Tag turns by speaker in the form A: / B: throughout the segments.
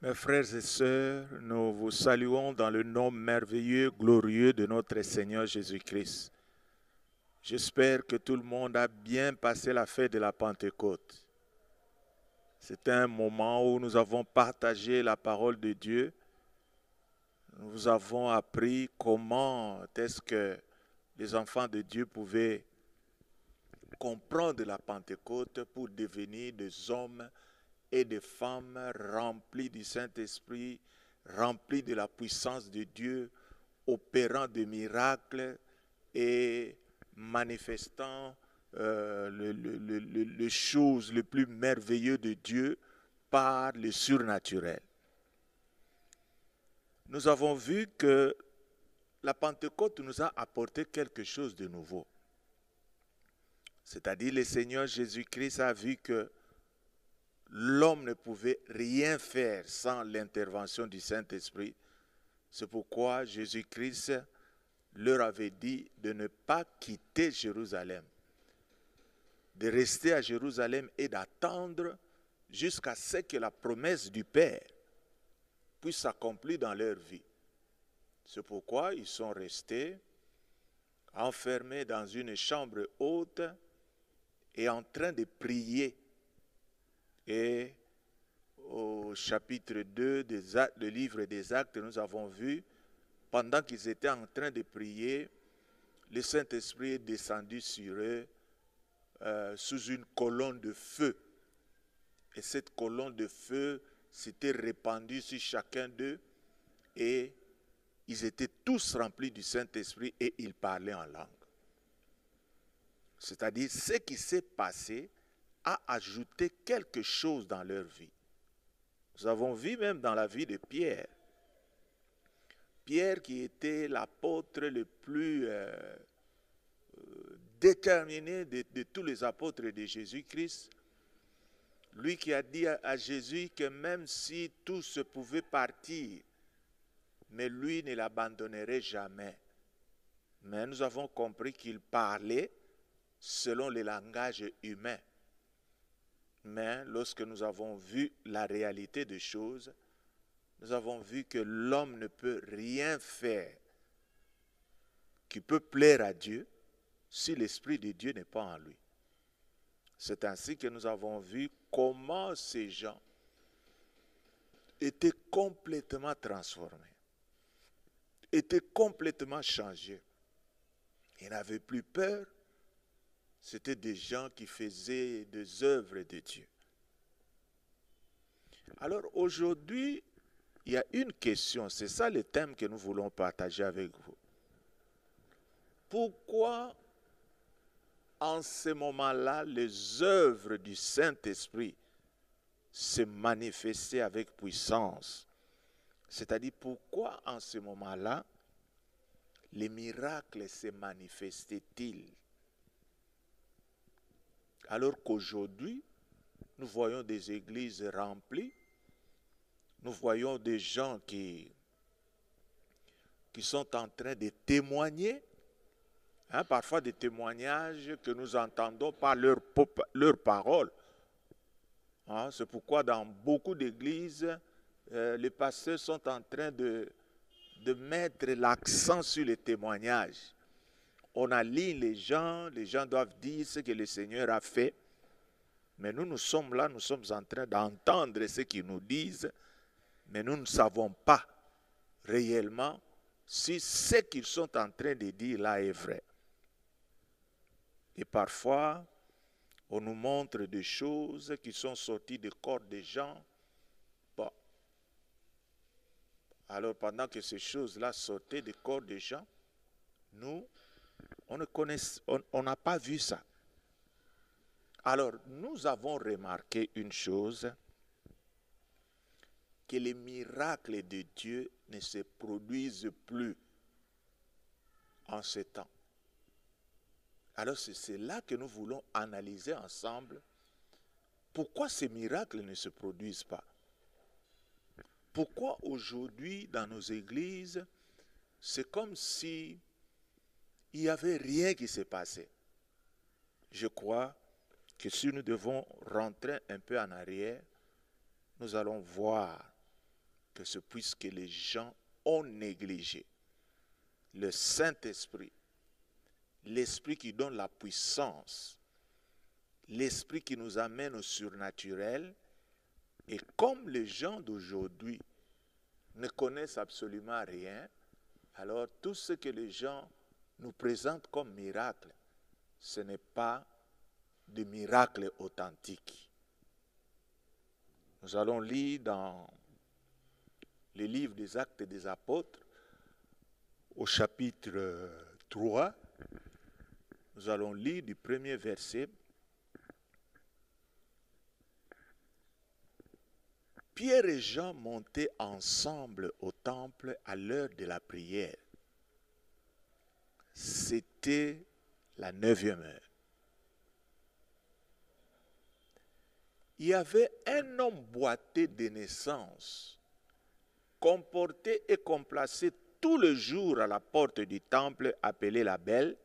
A: Mes frères et sœurs, nous vous saluons dans le nom merveilleux, glorieux de notre Seigneur Jésus-Christ. J'espère que tout le monde a bien passé la fête de la Pentecôte. C'est un moment où nous avons partagé la parole de Dieu. Nous avons appris comment est-ce que les enfants de Dieu pouvaient comprendre la Pentecôte pour devenir des hommes et des femmes remplis du Saint-Esprit, remplis de la puissance de Dieu, opérant des miracles et manifestant les choses les plus merveilleuses de Dieu par le surnaturel. Nous avons vu que la Pentecôte nous a apporté quelque chose de nouveau. C'est-à-dire le Seigneur Jésus-Christ a vu que l'homme ne pouvait rien faire sans l'intervention du Saint-Esprit. C'est pourquoi Jésus-Christ leur avait dit de ne pas quitter Jérusalem, de rester à Jérusalem et d'attendre jusqu'à ce que la promesse du Père puisse s'accomplir dans leur vie. C'est pourquoi ils sont restés enfermés dans une chambre haute et en train de prier. Et au chapitre 2 du livre des Actes, nous avons vu, pendant qu'ils étaient en train de prier, le Saint-Esprit est descendu sur eux sous une colonne de feu. Et cette colonne de feu s'était répandue sur chacun d'eux et ils étaient tous remplis du Saint-Esprit et ils parlaient en langue. C'est-à-dire, ce qui s'est passé a ajouté quelque chose dans leur vie. Nous avons vu même dans la vie de Pierre. Pierre qui était l'apôtre le plus déterminé de tous les apôtres de Jésus-Christ. Lui qui a dit à Jésus que même si tous pouvaient partir, mais lui ne l'abandonnerait jamais. Mais nous avons compris qu'il parlait selon le langage humain. Mais lorsque nous avons vu la réalité des choses, nous avons vu que l'homme ne peut rien faire qui peut plaire à Dieu si l'Esprit de Dieu n'est pas en lui. C'est ainsi que nous avons vu comment ces gens étaient complètement transformés, étaient complètement changés. Ils n'avaient plus peur. C'était des gens qui faisaient des œuvres de Dieu. Alors aujourd'hui, il y a une question, c'est ça le thème que nous voulons partager avec vous. Pourquoi en ce moment-là, les œuvres du Saint-Esprit se manifestaient avec puissance? C'est-à-dire pourquoi en ce moment-là, les miracles se manifestaient-ils? Alors qu'aujourd'hui, nous voyons des églises remplies, nous voyons des gens qui sont en train de témoigner, parfois des témoignages que nous entendons par leurs paroles. C'est pourquoi dans beaucoup d'églises, les pasteurs sont en train de mettre l'accent sur les témoignages. On aligne les gens doivent dire ce que le Seigneur a fait. Mais nous sommes là, nous sommes en train d'entendre ce qu'ils nous disent, mais nous ne savons pas réellement si ce qu'ils sont en train de dire là est vrai. Et parfois, on nous montre des choses qui sont sorties du corps des gens. Bon. Alors pendant que ces choses-là sortaient du corps des gens, nous, on n'a pas vu ça. Alors, nous avons remarqué une chose, que les miracles de Dieu ne se produisent plus en ce temps. Alors, c'est là que nous voulons analyser ensemble pourquoi ces miracles ne se produisent pas. Pourquoi aujourd'hui, dans nos églises, c'est comme si il n'y avait rien qui s'est passé? Je crois que si nous devons rentrer un peu en arrière, nous allons voir que c'est puisque les gens ont négligé le Saint-Esprit, l'Esprit qui donne la puissance, l'Esprit qui nous amène au surnaturel, et comme les gens d'aujourd'hui ne connaissent absolument rien, alors tout ce que les gens nous présentent comme miracle, ce n'est pas de miracles authentiques. Nous allons lire dans le livre des Actes des Apôtres, au chapitre 3, nous allons lire du premier verset. Pierre et Jean montaient ensemble au temple à l'heure de la prière. C'était la 9e heure. Il y avait un homme boiteux de naissance, comporté et complacé tout le jour à la porte du temple appelé la Belle,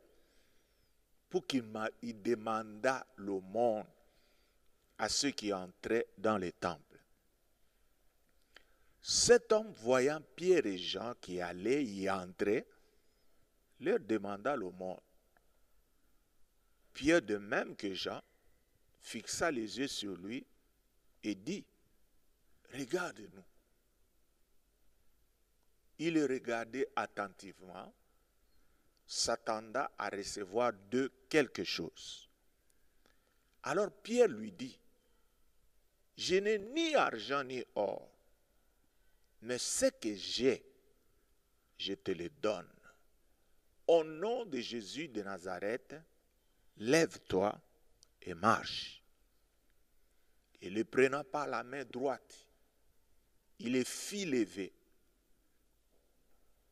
A: pour qu'il demandât l'aumône à ceux qui entraient dans le temple. Cet homme, voyant Pierre et Jean qui allaient y entrer, leur demanda l'aumône. Pierre, de même que Jean, fixa les yeux sur lui et dit, « Regarde-nous. » Il le regardait attentivement, s'attendant à recevoir d'eux quelque chose. Alors Pierre lui dit, « Je n'ai ni argent ni or, mais ce que j'ai, je te le donne. Au nom de Jésus de Nazareth, lève-toi et marche. » Et le prenant par la main droite, il le fit lever.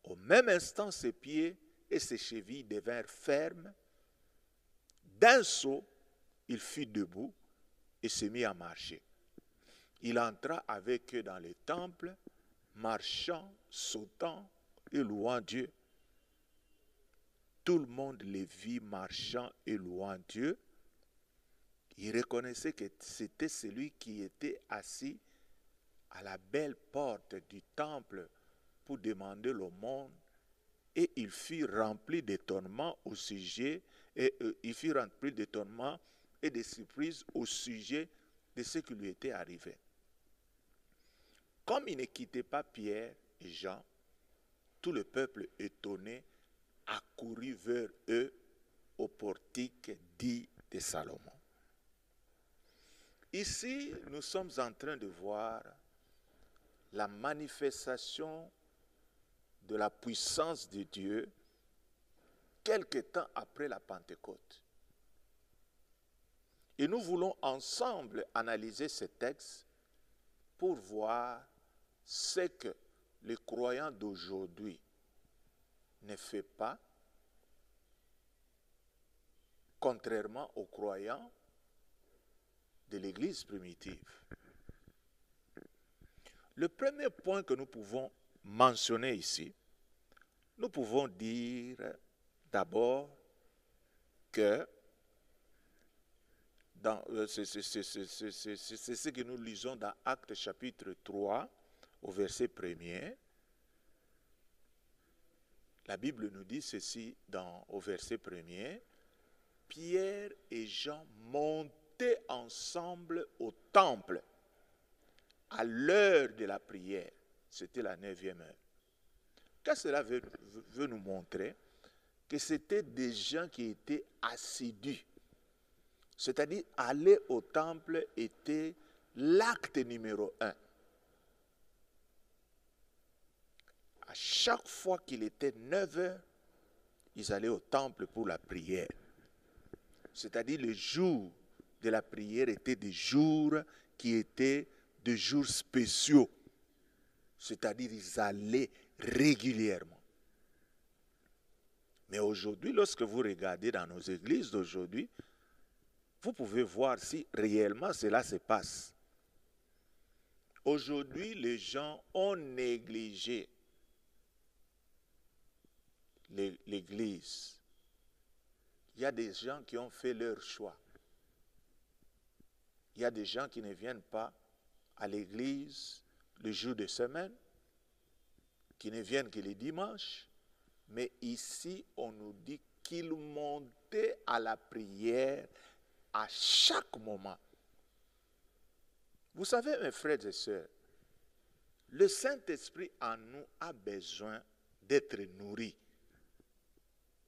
A: Au même instant, ses pieds et ses chevilles devinrent fermes. D'un saut, il fut debout et se mit à marcher. Il entra avec eux dans le temple, marchant, sautant et louant Dieu. Tout le monde les vit marchant et louant Dieu. Il reconnaissait que c'était celui qui était assis à la belle porte du temple pour demander l'aumône, et il fut rempli d'étonnement au sujet, et de surprise au sujet de ce qui lui était arrivé. Comme il ne quittait pas Pierre et Jean, tout le peuple étonné accourut vers eux au portique dit de Salomon. Ici, nous sommes en train de voir la manifestation de la puissance de Dieu quelque temps après la Pentecôte. Et nous voulons ensemble analyser ce texte pour voir ce que les croyants d'aujourd'hui ne font pas, contrairement aux croyants de l'Église primitive. Le premier point que nous pouvons mentionner ici, nous pouvons dire d'abord que c'est ce que nous lisons dans Actes chapitre 3 au verset 1er. La Bible nous dit ceci au verset 1er. Pierre et Jean montaient ensemble au temple à l'heure de la prière. C'était la 9e heure. Qu'est-ce que cela veut nous montrer? Que c'était des gens qui étaient assidus. C'est-à-dire, aller au temple était l'acte numéro 1. À chaque fois qu'il était 9 heures, ils allaient au temple pour la prière. C'est-à-dire, les jours de la prière étaient des jours qui étaient des jours spéciaux. C'est-à-dire, ils allaient régulièrement. Mais aujourd'hui, lorsque vous regardez dans nos églises d'aujourd'hui, vous pouvez voir si réellement cela se passe. Aujourd'hui, les gens ont négligé l'Église. Il y a des gens qui ont fait leur choix. Il y a des gens qui ne viennent pas à l'église le jour de semaine, qui ne viennent que les dimanches, mais ici, on nous dit qu'ils montaient à la prière à chaque moment. Vous savez, mes frères et sœurs, le Saint-Esprit en nous a besoin d'être nourri.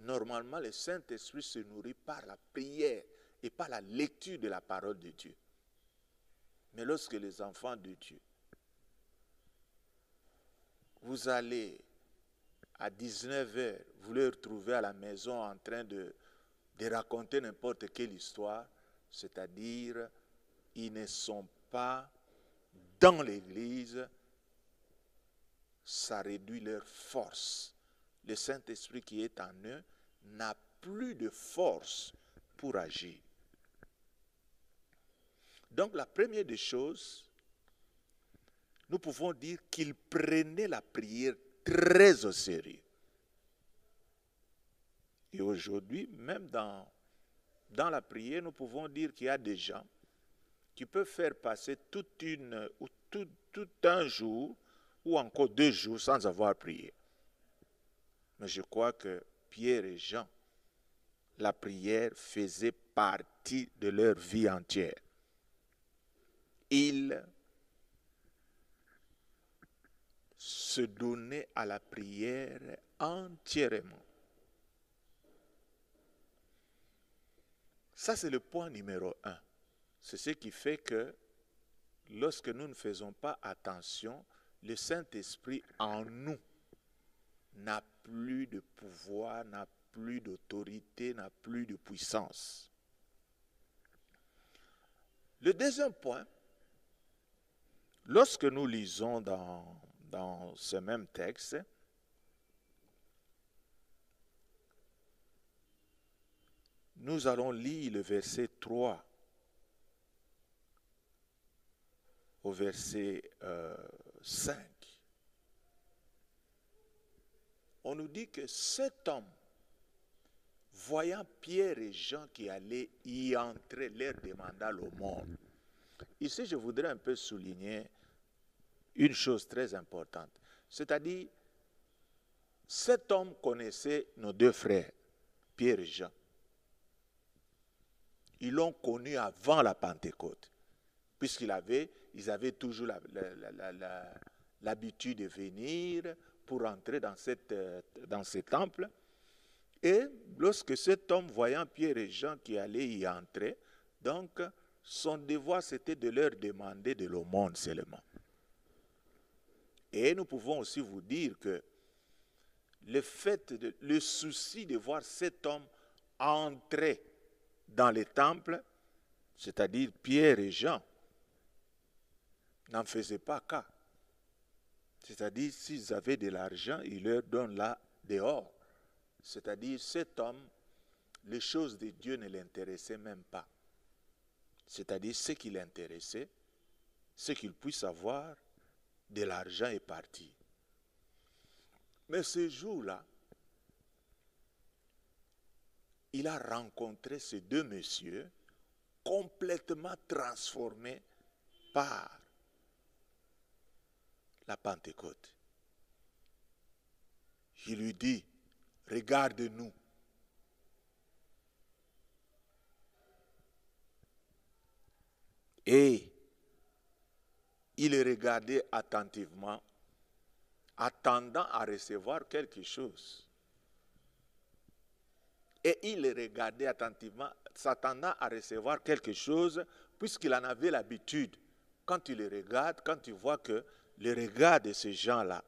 A: Normalement, le Saint-Esprit se nourrit par la prière et par la lecture de la parole de Dieu. Mais lorsque les enfants de Dieu, vous allez à 19h, vous les retrouvez à la maison en train de raconter n'importe quelle histoire, c'est-à-dire, ils ne sont pas dans l'église, ça réduit leur force. Le Saint-Esprit qui est en eux n'a plus de force pour agir. Donc la première des choses, nous pouvons dire qu'ils prenaient la prière très au sérieux. Et aujourd'hui, même dans la prière, nous pouvons dire qu'il y a des gens qui peuvent faire passer tout un jour ou encore 2 jours sans avoir prié. Mais je crois que Pierre et Jean, la prière faisait partie de leur vie entière. Ils se donnaient à la prière entièrement. Ça, c'est le point numéro 1. C'est ce qui fait que lorsque nous ne faisons pas attention, le Saint-Esprit en nous n'a plus de pouvoir, n'a plus d'autorité, n'a plus de puissance. Le deuxième point, lorsque nous lisons dans ce même texte, nous allons lire le verset 3 au verset 5. On nous dit que cet homme, voyant Pierre et Jean qui allaient y entrer, leur demanda l'aumône. Ici, je voudrais un peu souligner une chose très importante. C'est-à-dire, cet homme connaissait nos 2 frères, Pierre et Jean. Ils l'ont connu avant la Pentecôte, puisqu'ils avaient toujours l'habitude de venir pour entrer dans ce temple. Et lorsque cet homme, voyant Pierre et Jean qui allaient y entrer, donc son devoir c'était de leur demander de l'aumône seulement. Et nous pouvons aussi vous dire que le souci de voir cet homme entrer dans le temple, c'est-à-dire Pierre et Jean, n'en faisaient pas cas. C'est-à-dire, s'ils avaient de l'argent, ils leur donnent là dehors. C'est-à-dire, cet homme, les choses de Dieu ne l'intéressaient même pas. C'est-à-dire, ce qui l'intéressait, c'est qu'il puisse avoir de l'argent et partir. Mais ce jour-là, il a rencontré ces 2 messieurs complètement transformés par la Pentecôte. Il lui dit, regarde-nous. Et il les regardait attentivement, attendant à recevoir quelque chose. Et il les regardait attentivement, s'attendant à recevoir quelque chose, puisqu'il en avait l'habitude. Quand il les regarde, quand il voit que le regard de ces gens-là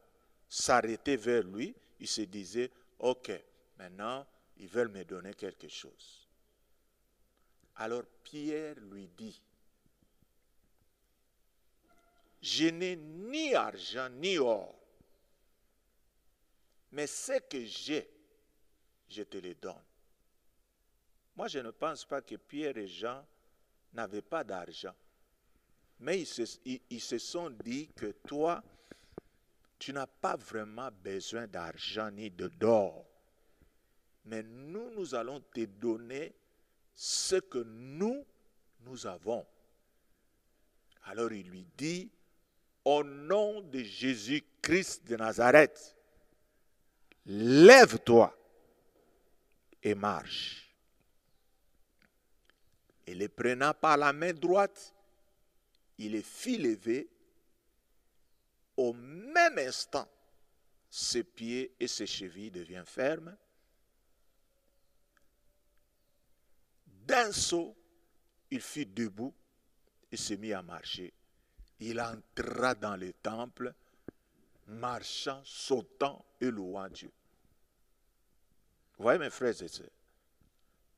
A: s'arrêtait vers lui, il se disait, ok, maintenant, ils veulent me donner quelque chose. Alors Pierre lui dit, je n'ai ni argent ni or, mais ce que j'ai, je te le donne. Moi, je ne pense pas que Pierre et Jean n'avaient pas d'argent. Mais ils se sont dit que toi, tu n'as pas vraiment besoin d'argent ni d'or. Mais nous allons te donner ce que nous avons. Alors il lui dit, au nom de Jésus-Christ de Nazareth, lève-toi et marche. Et le prenant par la main droite, il le fit lever. Au même instant, ses pieds et ses chevilles deviennent fermes. D'un saut, il fut debout et se mit à marcher. Il entra dans le temple, marchant, sautant et louant Dieu. Vous voyez mes frères et sœurs,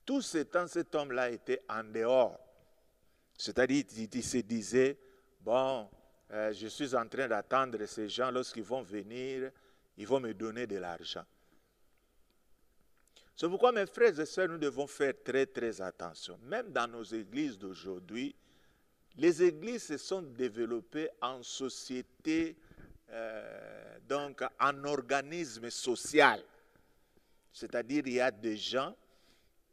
A: tout ce temps, cet homme-là était en dehors. C'est-à-dire, il se disait, bon, je suis en train d'attendre ces gens, lorsqu'ils vont venir, ils vont me donner de l'argent. C'est pourquoi, mes frères et sœurs, nous devons faire très, très attention. Même dans nos églises d'aujourd'hui, les églises se sont développées en société, donc en organisme social. C'est-à-dire, il y a des gens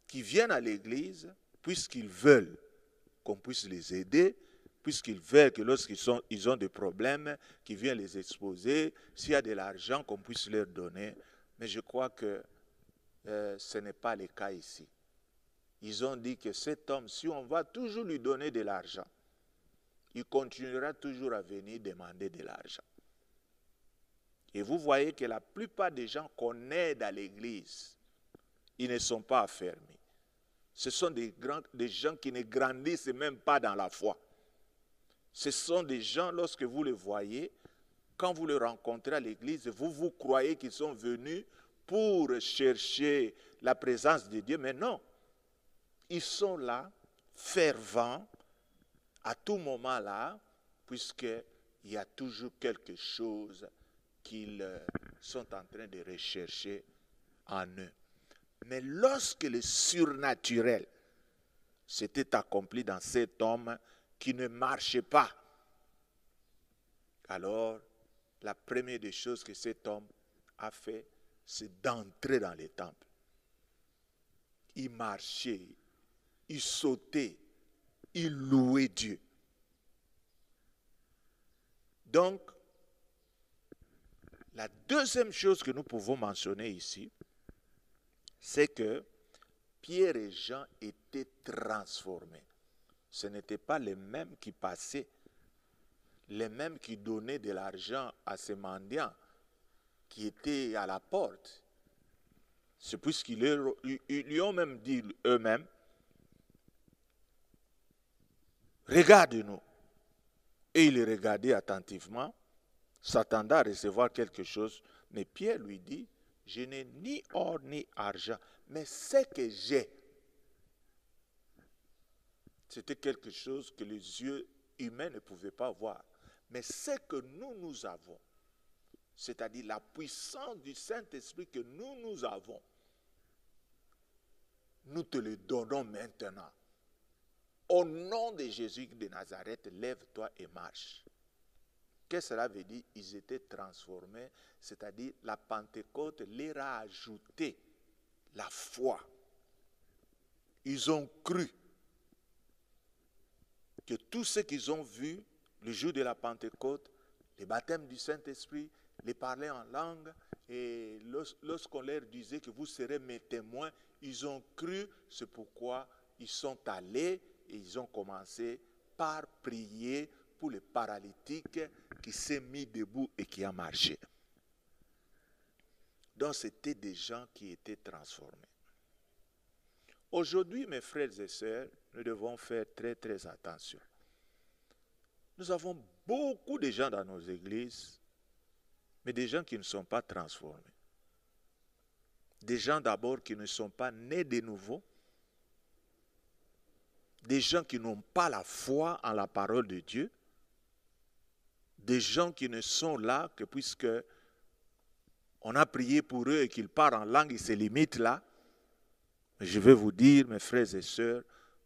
A: qui viennent à l'église puisqu'ils veulent qu'on puisse les aider, puisqu'ils veulent que lorsqu'ils ont des problèmes, qu'ils viennent les exposer, s'il y a de l'argent, qu'on puisse leur donner. Mais je crois que ce n'est pas le cas ici. Ils ont dit que cet homme, si on va toujours lui donner de l'argent, il continuera toujours à venir demander de l'argent. Et vous voyez que la plupart des gens qu'on aide à l'église, ils ne sont pas affermis. Ce sont des gens qui ne grandissent même pas dans la foi. Ce sont des gens, lorsque vous les voyez, quand vous les rencontrez à l'église, vous croyez qu'ils sont venus pour chercher la présence de Dieu, mais non. Ils sont là, fervents, à tout moment là, puisqu'il y a toujours quelque chose qu'ils sont en train de rechercher en eux. Mais lorsque le surnaturel s'était accompli dans cet homme qui ne marchait pas, alors la première des choses que cet homme a fait, c'est d'entrer dans les temples. Il marchait, il sautait, il louait Dieu. Donc, la deuxième chose que nous pouvons mentionner ici, c'est que Pierre et Jean étaient transformés. Ce n'étaient pas les mêmes qui passaient, les mêmes qui donnaient de l'argent à ces mendiants qui étaient à la porte. C'est puisqu'ils lui ont même dit eux-mêmes, regarde-nous. Et il les regardait attentivement, s'attendant à recevoir quelque chose. Mais Pierre lui dit, je n'ai ni or ni argent, mais ce que j'ai. C'était quelque chose que les yeux humains ne pouvaient pas voir. Mais ce que nous avons, c'est-à-dire la puissance du Saint-Esprit que nous avons, nous te le donnons maintenant. Au nom de Jésus de Nazareth, lève-toi et marche. Qu'est-ce que cela veut dire? Ils étaient transformés, c'est-à-dire la Pentecôte leur a ajouté la foi. Ils ont cru que tout ce qu'ils ont vu le jour de la Pentecôte, le baptême du Saint-Esprit, les parler en langue, et lorsqu'on leur disait que vous serez mes témoins, ils ont cru, c'est pourquoi ils sont allés et ils ont commencé par prier pour le paralytique qui s'est mis debout et qui a marché. Donc c'était des gens qui étaient transformés. Aujourd'hui, mes frères et sœurs, nous devons faire très très attention. Nous avons beaucoup de gens dans nos églises, mais des gens qui ne sont pas transformés. Des gens d'abord qui ne sont pas nés de nouveau. Des gens qui n'ont pas la foi en la parole de Dieu. Des gens qui ne sont là que puisque on a prié pour eux et qu'ils parlent en langue, ils se limitent là. Mais je vais vous dire, mes frères et sœurs,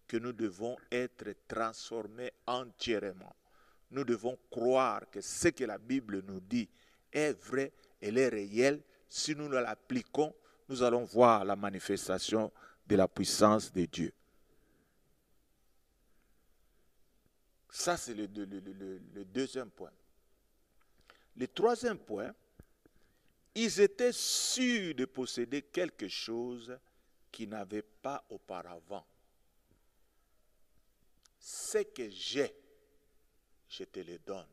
A: que nous devons être transformés entièrement. nous devons croire que ce que la Bible nous dit est vrai, elle est réelle. Si nous l'appliquons, nous allons voir la manifestation de la puissance de Dieu. Ça, c'est le deuxième point. Le troisième point, ils étaient sûrs de posséder quelque chose qu'ils n'avaient pas auparavant. Ce que j'ai, je te le donne.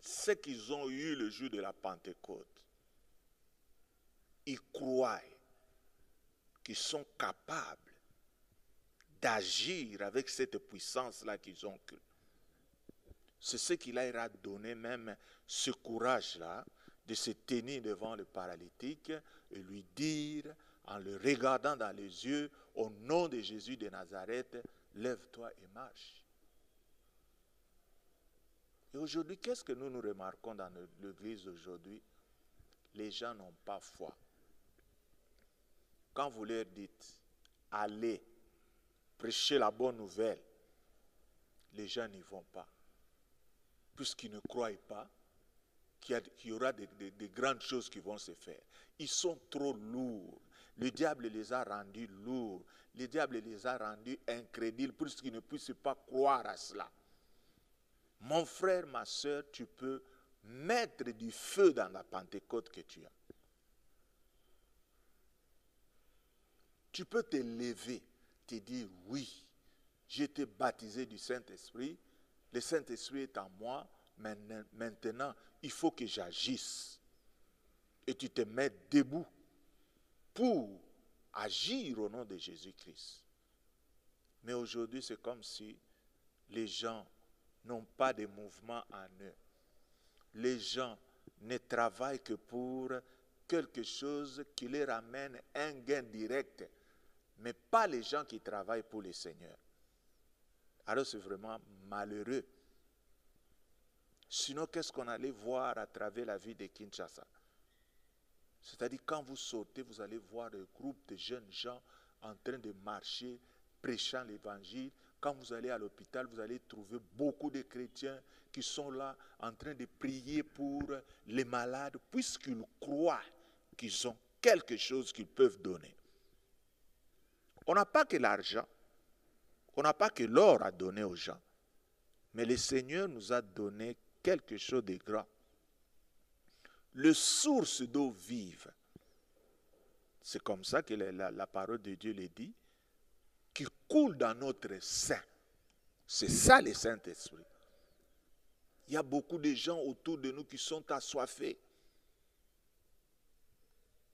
A: Ce qu'ils ont eu le jour de la Pentecôte, ils croient qu'ils sont capables d'agir avec cette puissance-là qu'ils ont cru. C'est ce qui leur a donné même ce courage-là de se tenir devant le paralytique et lui dire, en le regardant dans les yeux, au nom de Jésus de Nazareth, lève-toi et marche. Et aujourd'hui, qu'est-ce que nous remarquons dans l'église aujourd'hui? Les gens n'ont pas foi. Quand vous leur dites, allez, prêcher la bonne nouvelle, les gens n'y vont pas. Puisqu'ils ne croient pas qu'il y aura de grandes choses qui vont se faire. Ils sont trop lourds. Le diable les a rendus lourds. Le diable les a rendus incrédules puisqu'ils ne puissent pas croire à cela. Mon frère, ma soeur, tu peux mettre du feu dans la Pentecôte que tu as. Tu peux te lever, te dire oui, j'ai été baptisé du Saint-Esprit, le Saint-Esprit est en moi, maintenant il faut que j'agisse. Et tu te mets debout pour agir au nom de Jésus-Christ. Mais aujourd'hui, c'est comme si les gens n'ont pas de mouvement en eux. Les gens ne travaillent que pour quelque chose qui les ramène un gain direct, mais pas les gens qui travaillent pour le Seigneur. Alors c'est vraiment malheureux. Sinon, qu'est-ce qu'on allait voir à travers la vie de Kinshasa? C'est-à-dire, quand vous sortez, vous allez voir des groupes de jeunes gens en train de marcher, prêchant l'évangile. Quand vous allez à l'hôpital, vous allez trouver beaucoup de chrétiens qui sont là en train de prier pour les malades, puisqu'ils croient qu'ils ont quelque chose qu'ils peuvent donner. On n'a pas que l'argent, on n'a pas que l'or à donner aux gens, mais le Seigneur nous a donné quelque chose de grand. Le source d'eau vive, c'est comme ça que la parole de Dieu le dit, qui coule dans notre sein. C'est ça le Saint-Esprit. Il y a beaucoup de gens autour de nous qui sont assoiffés.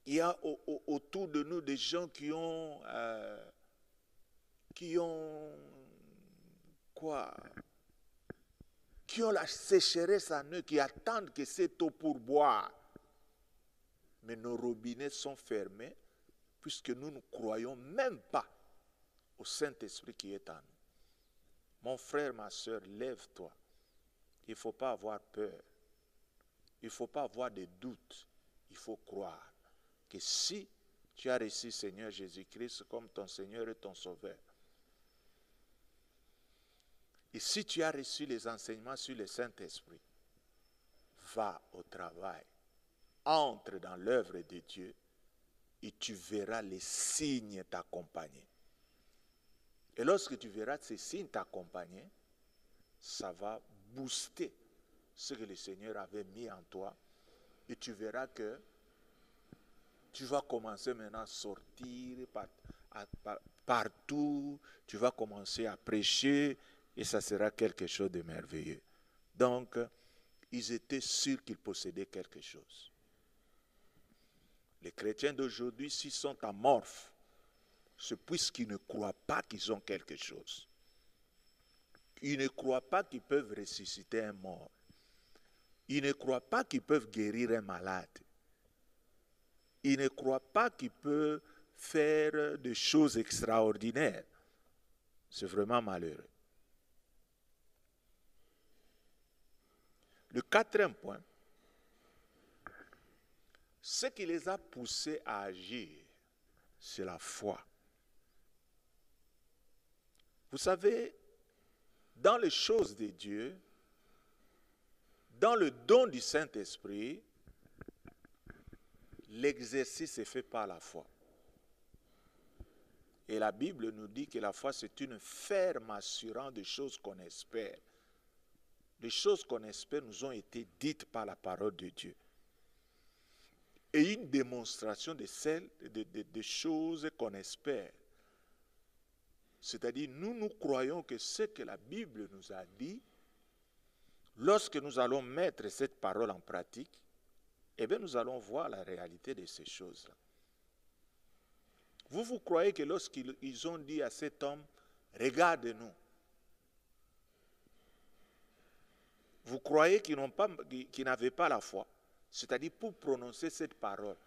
A: Il y a autour de nous des gens qui ont la sécheresse en eux, qui attendent que cette eau pour boire. Mais nos robinets sont fermés puisque nous ne croyons même pas au Saint-Esprit qui est en nous. Mon frère, ma soeur, lève-toi. Il ne faut pas avoir peur. Il ne faut pas avoir de doutes. Il faut croire que si tu as reçu Seigneur Jésus-Christ comme ton Seigneur et ton Sauveur, et si tu as reçu les enseignements sur le Saint-Esprit, va au travail, entre dans l'œuvre de Dieu et tu verras les signes t'accompagner. Et lorsque tu verras ces signes t'accompagner, ça va booster ce que le Seigneur avait mis en toi et tu verras que tu vas commencer maintenant à sortir partout, tu vas commencer à prêcher et ça sera quelque chose de merveilleux. Donc, ils étaient sûrs qu'ils possédaient quelque chose. Les chrétiens d'aujourd'hui, s'ils sont amorphes, c'est puisqu'ils ne croient pas qu'ils ont quelque chose. Ils ne croient pas qu'ils peuvent ressusciter un mort. Ils ne croient pas qu'ils peuvent guérir un malade. Ils ne croient pas qu'ils peuvent faire des choses extraordinaires. C'est vraiment malheureux. Le quatrième point, ce qui les a poussés à agir, c'est la foi. Vous savez, dans les choses de Dieu, dans le don du Saint-Esprit, l'exercice est fait par la foi. Et la Bible nous dit que la foi, c'est une ferme assurance des choses qu'on espère. Les choses qu'on espère nous ont été dites par la parole de Dieu. Et une démonstration de celles, des choses qu'on espère. C'est-à-dire, nous croyons que ce que la Bible nous a dit, lorsque nous allons mettre cette parole en pratique, eh bien, nous allons voir la réalité de ces choses-là. Vous croyez que lorsqu'ils ont dit à cet homme, regarde-nous, vous croyez qu'ils n'avaient pas la foi, c'est-à-dire pour prononcer cette parole,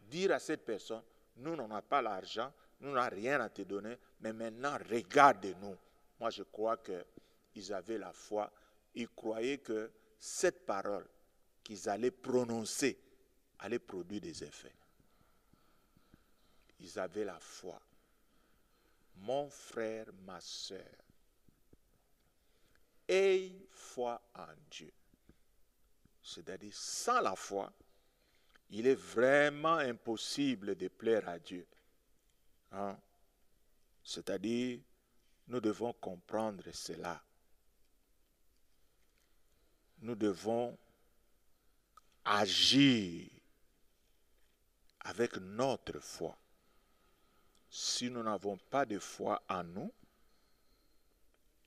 A: dire à cette personne, nous n'avons pas l'argent, nous n'avons rien à te donner, mais maintenant regarde-nous. Moi je crois qu'ils avaient la foi, ils croyaient que cette parole qu'ils allaient prononcer allait produire des effets. Ils avaient la foi. Mon frère, ma soeur, aie foi en Dieu. C'est-à-dire, sans la foi, il est vraiment impossible de plaire à Dieu. Hein? C'est-à-dire, nous devons comprendre cela. Nous devons agir avec notre foi. Si nous n'avons pas de foi en nous,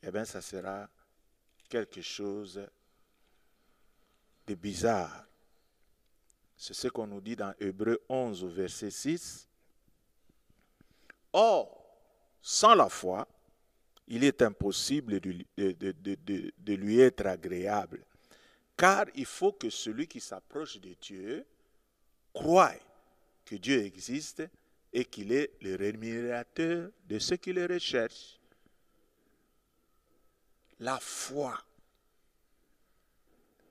A: eh bien, ça sera quelque chose de bizarre. C'est ce qu'on nous dit dans Hébreux 11, verset 6. Or, sans la foi, il est impossible de lui être agréable. Car il faut que celui qui s'approche de Dieu croie que Dieu existe et qu'il est le rémunérateur de ceux qui le recherchent. La foi,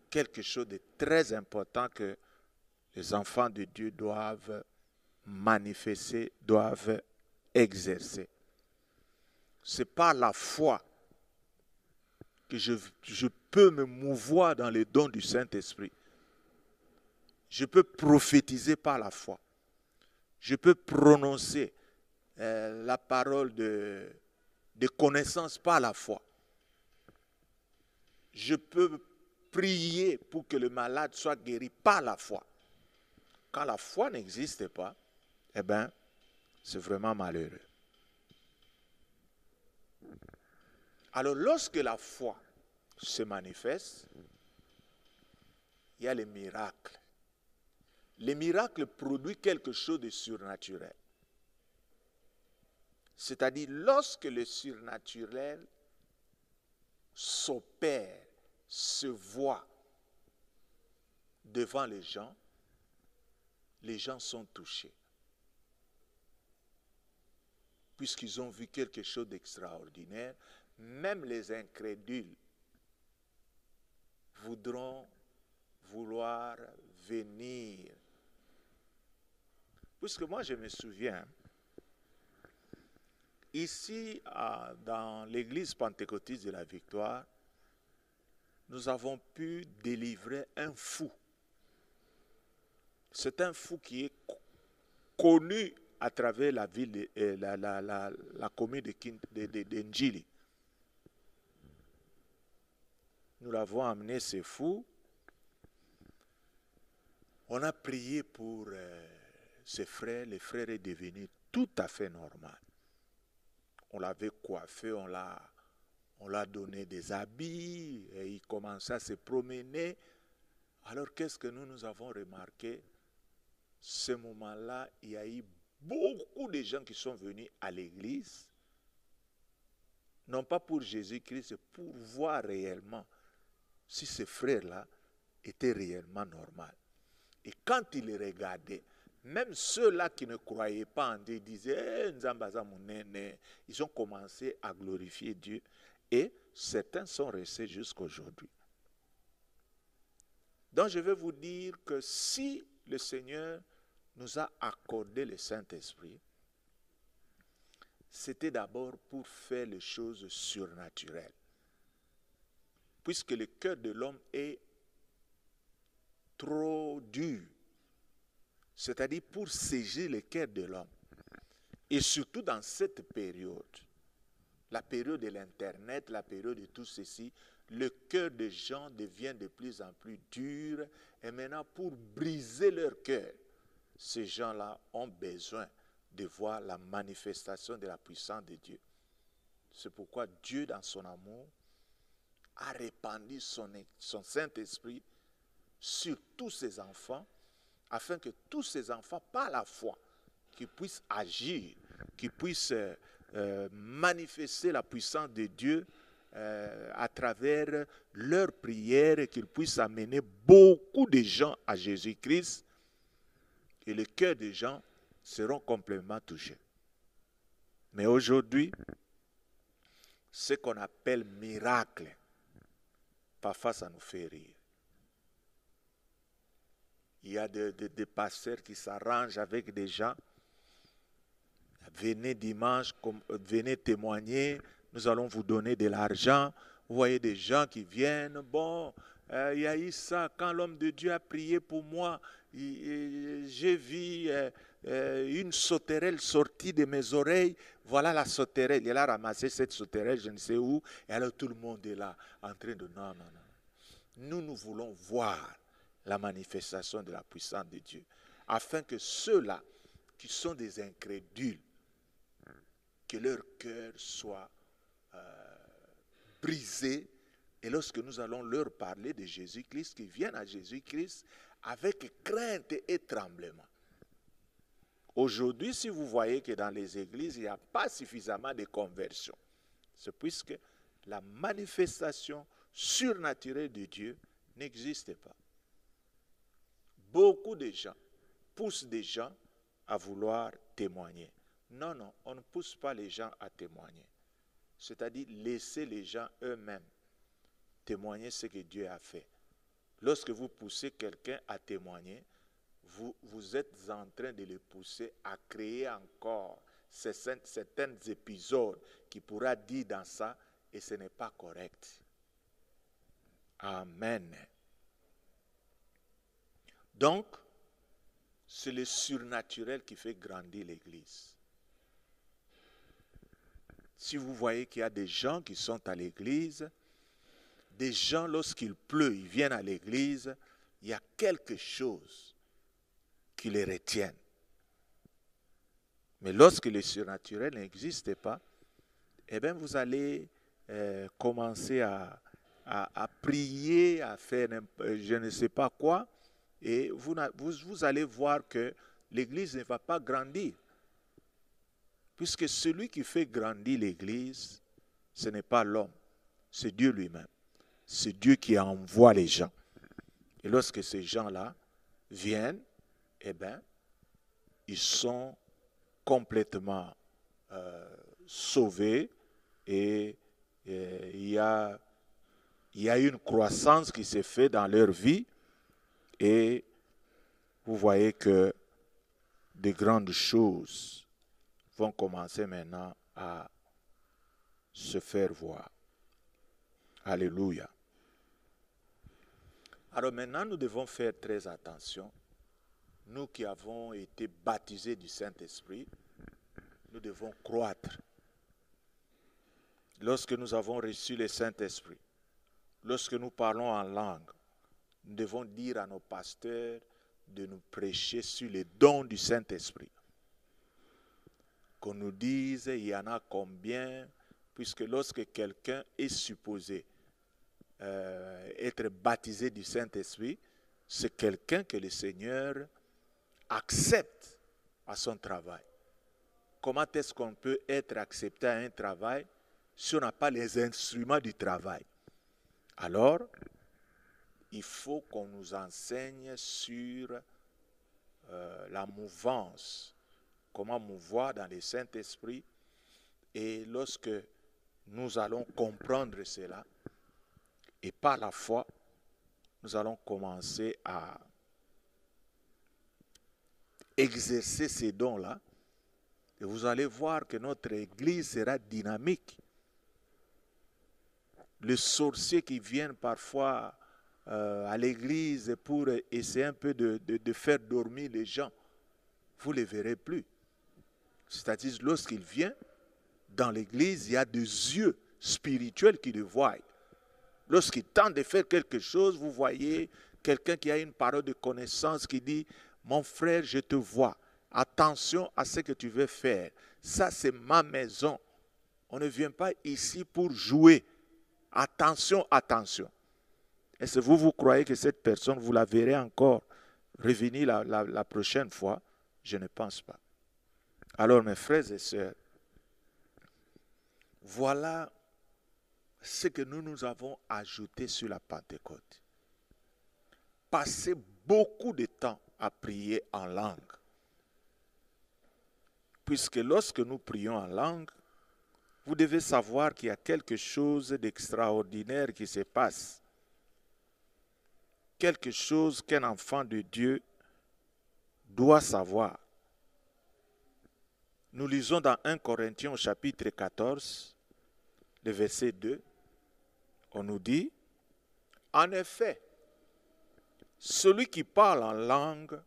A: quelque chose de très important que les enfants de Dieu doivent manifester, doivent exercer. C'est par la foi que je peux me mouvoir dans les dons du Saint-Esprit. Je peux prophétiser par la foi. Je peux prononcer la parole de connaissance par la foi. Je peux prier pour que le malade soit guéri par la foi. Quand la foi n'existe pas, eh bien, c'est vraiment malheureux. Alors, lorsque la foi se manifeste, il y a les miracles. Les miracles produisent quelque chose de surnaturel. C'est-à-dire, lorsque le surnaturel s'opère, se voit devant les gens sont touchés. Puisqu'ils ont vu quelque chose d'extraordinaire, même les incrédules vouloir venir. Puisque moi je me souviens, ici dans l'église pentecôtiste de la Victoire, nous avons pu délivrer un fou. C'est un fou qui est connu à travers la ville, la commune de Njili. Nous l'avons amené, ce fou. On a prié pour ses frères. Le frère est devenu tout à fait normal. On l'avait coiffé, on l'a donné des habits, et il commençait à se promener. Alors qu'est-ce que nous avons remarqué? Ce moment-là, il y a eu beaucoup de gens qui sont venus à l'église, non pas pour Jésus-Christ, pour voir réellement si ce frère-là était réellement normal. Et quand ils les regardaient, même ceux-là qui ne croyaient pas en Dieu disaient ils ont commencé à glorifier Dieu et certains sont restés jusqu'à aujourd'hui. Donc je vais vous dire que si le Seigneur nous a accordé le Saint-Esprit, c'était d'abord pour faire les choses surnaturelles. Puisque le cœur de l'homme est trop dur, c'est-à-dire pour saisir le cœur de l'homme. Et surtout dans cette période, la période de l'Internet, la période de tout ceci, le cœur des gens devient de plus en plus dur. Et maintenant, pour briser leur cœur, ces gens-là ont besoin de voir la manifestation de la puissance de Dieu. C'est pourquoi Dieu, dans son amour, a répandu son Saint-Esprit sur tous ses enfants, afin que tous ces enfants, par la foi, qu'ils puissent agir, qu'ils puissent manifester la puissance de Dieu à travers leurs prières, et qu'ils puissent amener beaucoup de gens à Jésus-Christ, et le cœur des gens seront complètement touchés. Mais aujourd'hui, ce qu'on appelle miracle, parfois ça nous fait rire. Il y a des pasteurs qui s'arrangent avec des gens. Venez dimanche, venez témoigner, nous allons vous donner de l'argent. Vous voyez des gens qui viennent, bon, il y a eu ça, quand l'homme de Dieu a prié pour moi, j'ai vu une sauterelle sortie de mes oreilles, voilà la sauterelle, il a ramassé cette sauterelle, je ne sais où, et alors tout le monde est là, en train de non. Nous voulons voir la manifestation de la puissance de Dieu, afin que ceux-là qui sont des incrédules, que leur cœur soit brisé, et lorsque nous allons leur parler de Jésus-Christ, qu'ils viennent à Jésus-Christ avec crainte et tremblement. Aujourd'hui, si vous voyez que dans les églises, il n'y a pas suffisamment de conversion, c'est puisque la manifestation surnaturelle de Dieu n'existe pas. Beaucoup de gens poussent des gens à vouloir témoigner. Non, on ne pousse pas les gens à témoigner. C'est-à-dire laisser les gens eux-mêmes témoigner ce que Dieu a fait. Lorsque vous poussez quelqu'un à témoigner, vous êtes en train de le pousser à créer encore certains épisodes qui pourra dire dans ça, et ce n'est pas correct. Amen. Donc, c'est le surnaturel qui fait grandir l'Église. Si vous voyez qu'il y a des gens qui sont à l'Église, des gens, lorsqu'il pleut, ils viennent à l'Église, il y a quelque chose qui les retient. Mais lorsque le surnaturel n'existe pas, eh bien vous allez commencer à prier, à faire je ne sais pas quoi, et vous allez voir que l'Église ne va pas grandir. Puisque celui qui fait grandir l'Église, ce n'est pas l'homme, c'est Dieu lui-même. C'est Dieu qui envoie les gens. Et lorsque ces gens-là viennent, eh bien, ils sont complètement sauvés, et il y a une croissance qui s'est faite dans leur vie, et vous voyez que de grandes choses vont commencer maintenant à se faire voir. Alléluia. Alors maintenant, nous devons faire très attention. Nous qui avons été baptisés du Saint-Esprit, nous devons croître. Lorsque nous avons reçu le Saint-Esprit, lorsque nous parlons en langue, nous devons dire à nos pasteurs de nous prêcher sur les dons du Saint-Esprit. Qu'on nous dise, il y en a combien, puisque lorsque quelqu'un est supposé être baptisé du Saint-Esprit, c'est quelqu'un que le Seigneur accepte à son travail. Comment est-ce qu'on peut être accepté à un travail si on n'a pas les instruments du travail? Alors, il faut qu'on nous enseigne sur la mouvance, comment mouvoir dans le Saint-Esprit. Et lorsque nous allons comprendre cela, et par la foi, nous allons commencer à exercer ces dons-là, et vous allez voir que notre Église sera dynamique. Les sorciers qui viennent parfois à l'église pour essayer un peu de faire dormir les gens, vous ne les verrez plus. C'est-à-dire, lorsqu'il vient dans l'église, il y a des yeux spirituels qui le voient. Lorsqu'il tente de faire quelque chose, vous voyez quelqu'un qui a une parole de connaissance qui dit « Mon frère, je te vois. Attention à ce que tu veux faire. Ça, c'est ma maison. On ne vient pas ici pour jouer. Attention, attention. » Est-ce que vous croyez que cette personne, vous la verrez encore revenir la prochaine fois? Je ne pense pas. Alors, mes frères et sœurs, voilà ce que nous avons ajouté sur la Pentecôte. Passer beaucoup de temps à prier en langue. Puisque lorsque nous prions en langue, vous devez savoir qu'il y a quelque chose d'extraordinaire qui se passe. Quelque chose qu'un enfant de Dieu doit savoir. Nous lisons dans 1 Corinthiens au chapitre 14, le verset 2, on nous dit, « En effet, celui qui parle en langue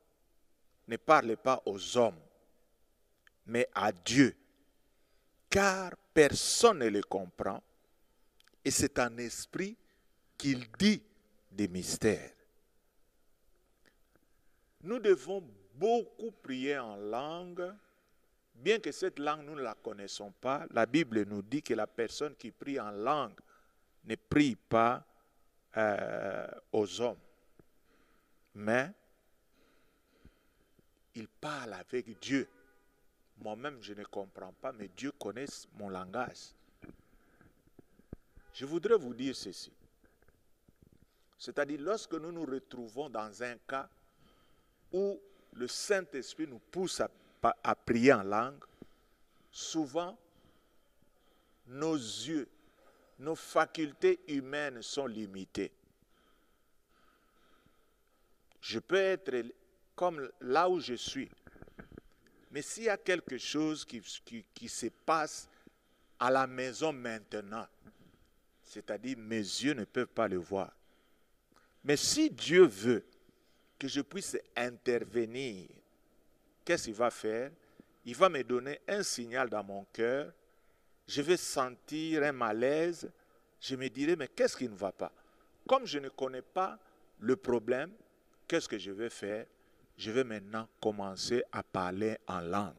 A: ne parle pas aux hommes, mais à Dieu, car personne ne le comprend, et c'est en esprit qu'il dit des mystères. » Nous devons beaucoup prier en langue, bien que cette langue nous ne la connaissons pas. La Bible nous dit que la personne qui prie en langue ne prie pas aux hommes, mais il parle avec Dieu. Moi-même, je ne comprends pas, mais Dieu connaît mon langage. Je voudrais vous dire ceci. C'est-à-dire, lorsque nous nous retrouvons dans un cas où le Saint-Esprit nous pousse à prier en langue, souvent, nos yeux, nos facultés humaines sont limitées. Je peux être comme là où je suis. Mais s'il y a quelque chose qui se passe à la maison maintenant, c'est-à-dire mes yeux ne peuvent pas le voir. Mais si Dieu veut que je puisse intervenir, qu'est-ce qu'il va faire? Il va me donner un signal dans mon cœur. Je vais sentir un malaise. Je me dirai, mais qu'est-ce qui ne va pas? Comme je ne connais pas le problème, qu'est-ce que je vais faire? Je vais maintenant commencer à parler en langue.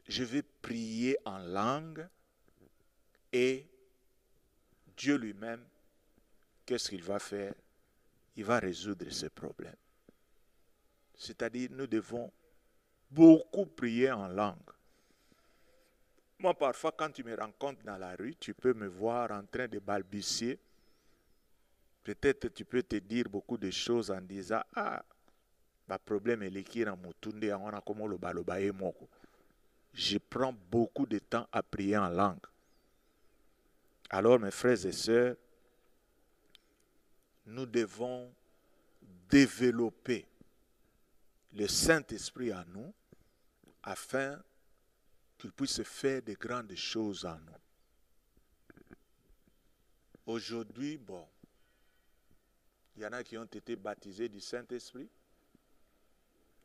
A: Je vais prier en langue et Dieu lui-même, qu'est-ce qu'il va faire? Il va résoudre ce problème. C'est-à-dire, nous devons beaucoup prier en langue. Moi, parfois, quand tu me rencontres dans la rue, tu peux me voir en train de balbutier. Peut-être tu peux te dire beaucoup de choses en disant « Ah, le problème est l'équilibre en mutunde, on a comme le balobaye moko. » Je prends beaucoup de temps à prier en langue. Alors, mes frères et sœurs, nous devons développer le Saint-Esprit en nous afin qu'il puisse faire de grandes choses en nous. Aujourd'hui, bon, il y en a qui ont été baptisés du Saint-Esprit,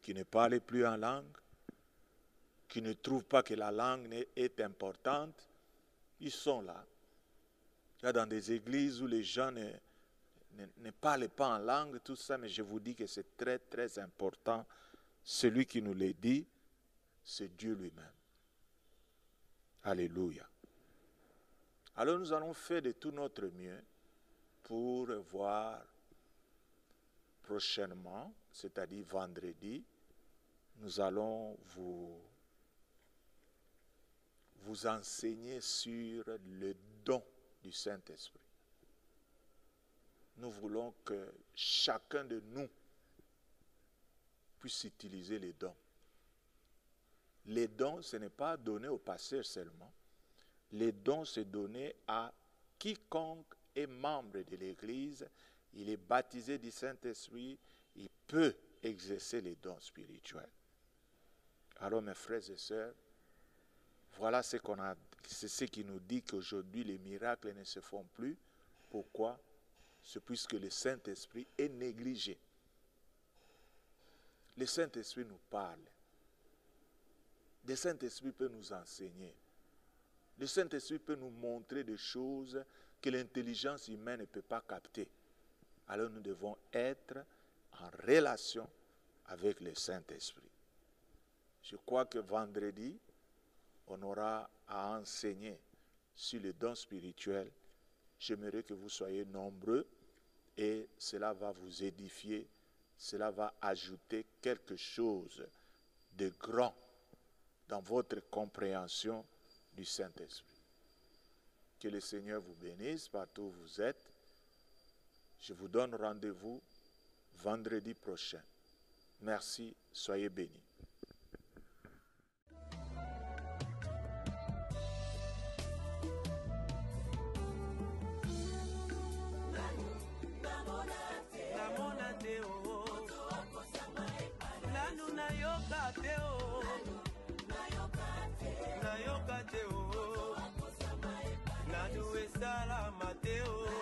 A: qui ne parlent plus en langue, qui ne trouvent pas que la langue est importante. Ils sont là. Il y a dans des églises où les gens ne parlent pas en langue, tout ça, mais je vous dis que c'est très, très important. Celui qui nous le dit, c'est Dieu lui-même. Alléluia. Alors nous allons faire de tout notre mieux pour voir prochainement, c'est-à-dire vendredi, nous allons vous enseigner sur le don du Saint-Esprit. Nous voulons que chacun de nous puisse utiliser les dons. Les dons, ce n'est pas donné au pasteur seulement. Les dons, c'est donné à quiconque est membre de l'Église. Il est baptisé du Saint-Esprit. Il peut exercer les dons spirituels. Alors, mes frères et sœurs, voilà c'est ce qui nous dit qu'aujourd'hui, les miracles ne se font plus. Pourquoi? C'est puisque le Saint-Esprit est négligé. Le Saint-Esprit nous parle. Le Saint-Esprit peut nous enseigner. Le Saint-Esprit peut nous montrer des choses que l'intelligence humaine ne peut pas capter. Alors nous devons être en relation avec le Saint-Esprit. Je crois que vendredi, on aura à enseigner sur les dons spirituels. J'aimerais que vous soyez nombreux et cela va vous édifier, cela va ajouter quelque chose de grand dans votre compréhension du Saint-Esprit. Que le Seigneur vous bénisse partout où vous êtes. Je vous donne rendez-vous vendredi prochain. Merci, soyez bénis.
B: Nayoka te o, nanu esala mateo.